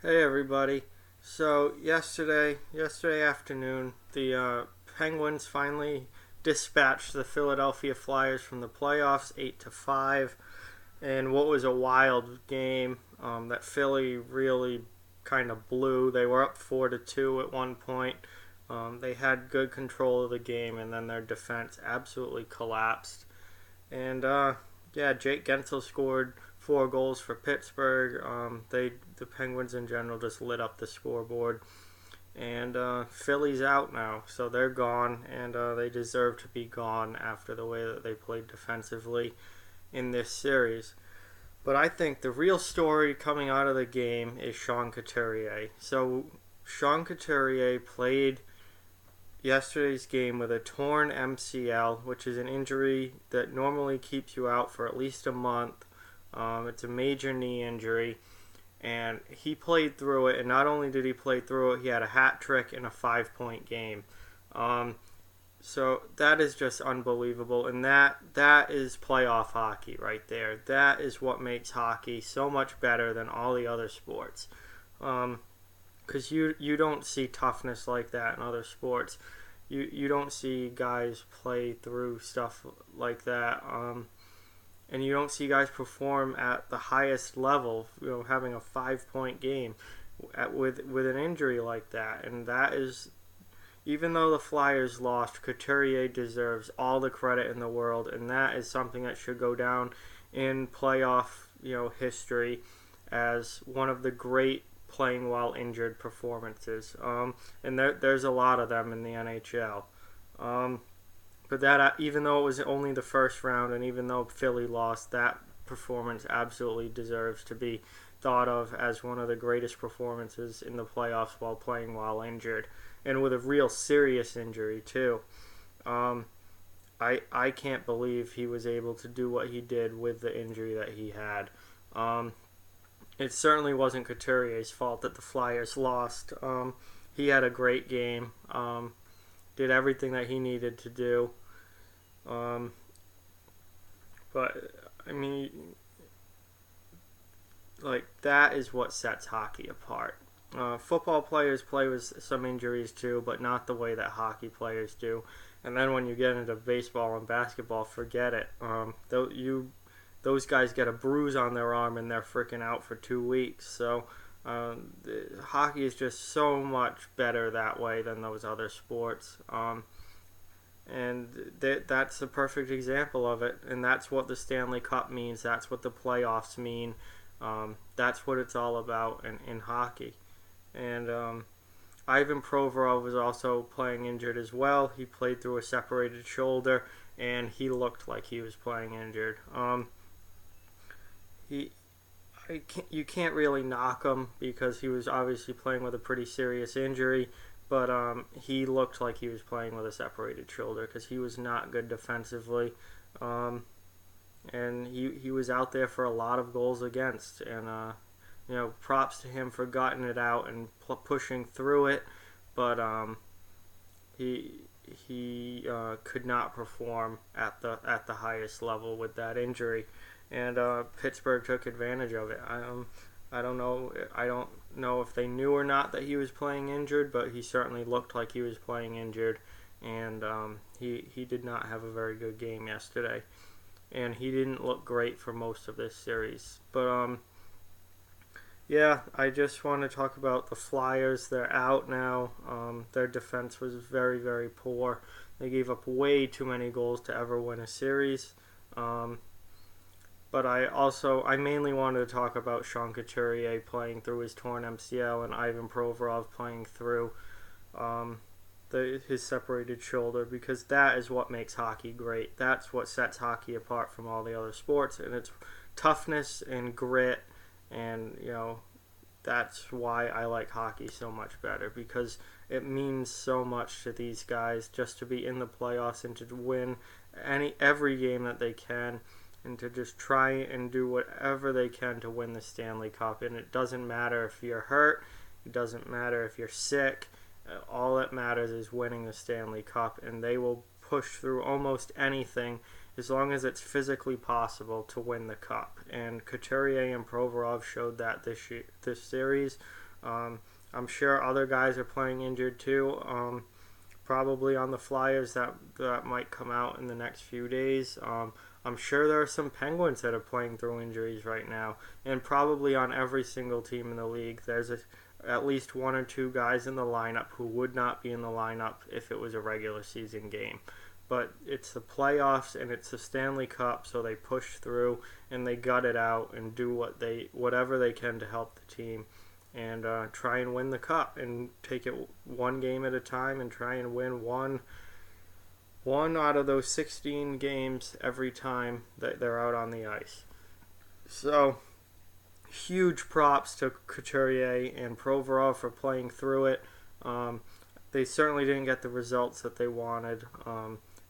Hey everybody. So yesterday afternoon, the Penguins finally dispatched the Philadelphia Flyers from the playoffs 8-5, and what was a wild game that Philly really kind of blew. They were up 4-2 at one point. They had good control of the game, and then their defense absolutely collapsed. And yeah, Jake Gensel scored 4 goals for Pittsburgh. The Penguins in general just lit up the scoreboard, and Philly's out now, so they're gone, and they deserve to be gone after the way that they played defensively in this series. But I think the real story coming out of the game is Sean Couturier. So Sean Couturier played yesterday's game with a torn MCL, which is an injury that normally keeps you out for at least a month. It's a major knee injury, and he played through it. And not only did he play through it, he had a hat trick in a 5-point game. Um, so that is just unbelievable, and that is playoff hockey right there. That is what makes hockey so much better than all the other sports. Because you don't see toughness like that in other sports. You don't see guys play through stuff like that, and you don't see guys perform at the highest level. Having a 5-point game with an injury like that, and that is, even though the Flyers lost, Couturier deserves all the credit in the world, and that is something that should go down in playoff history as one of the great playing while injured performances. And there's a lot of them in the NHL. But that, even though it was only the first round, and even though Philly lost, that performance absolutely deserves to be thought of as one of the greatest performances in the playoffs while playing while injured, and with a real serious injury too. Um, I can't believe he was able to do what he did with the injury that he had. It certainly wasn't Couturier's fault that the Flyers lost. He had a great game. Did everything that he needed to do. Um, but I mean, like, that is what sets hockey apart. Football players play with some injuries too, but not the way that hockey players do. And then when you get into baseball and basketball, forget it. Those guys get a bruise on their arm and they're freaking out for 2 weeks. So hockey is just so much better that way than those other sports. And that's a perfect example of it. And that's what the Stanley Cup means. That's what the playoffs mean. That's what it's all about in hockey. And Ivan Provorov was also playing injured as well. He played through a separated shoulder, and he looked like he was playing injured. You can't really knock him because he was obviously playing with a pretty serious injury, but he looked like he was playing with a separated shoulder because he was not good defensively. And he was out there for a lot of goals against, and props to him for gutting it out and pushing through it, but he could not perform at the highest level with that injury, and Pittsburgh took advantage of it. I don't know if they knew or not that he was playing injured, but he certainly looked like he was playing injured, and he did not have a very good game yesterday, and he didn't look great for most of this series. But yeah, I just want to talk about the Flyers. They're out now. Their defense was very, very poor. They gave up way too many goals to ever win a series. But I mainly wanted to talk about Sean Couturier playing through his torn MCL and Ivan Provorov playing through his separated shoulder, because that is what makes hockey great. That's what sets hockey apart from all the other sports, and it's toughness and grit, and that's why I like hockey so much better, because it means so much to these guys just to be in the playoffs and to win every game that they can, and to just try and do whatever they can to win the Stanley Cup. And it doesn't matter if you're hurt, it doesn't matter if you're sick. All that matters is winning the Stanley Cup, and they will push through almost anything as long as it's physically possible to win the cup. And Couturier and Provorov showed that this series. I'm sure other guys are playing injured too. Probably on the Flyers that might come out in the next few days. I'm sure there are some Penguins that are playing through injuries right now, and probably on every single team in the league, there's at least one or two guys in the lineup who would not be in the lineup if it was a regular season game. But it's the playoffs and it's the Stanley Cup, so they push through and they gut it out and do whatever they can to help the team and try and win the cup and take it one game at a time and try and win one out of those 16 games every time that they're out on the ice. So huge props to Couturier and Provorov for playing through it. They certainly didn't get the results that they wanted,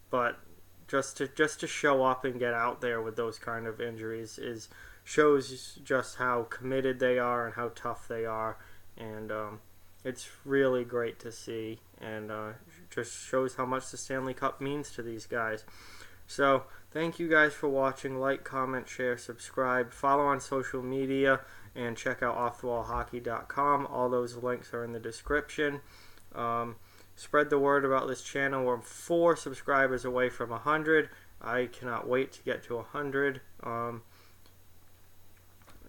but just to show up and get out there with those kind of injuries shows just how committed they are and how tough they are, and it's really great to see, and just shows how much the Stanley Cup means to these guys. So thank you guys for watching. Like, comment, share, subscribe, follow on social media, and check out offthewallhockey.com. All those links are in the description. Spread the word about this channel. We're 4 subscribers away from 100. I cannot wait to get to 100.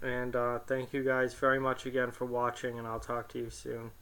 And thank you guys very much again for watching, and I'll talk to you soon.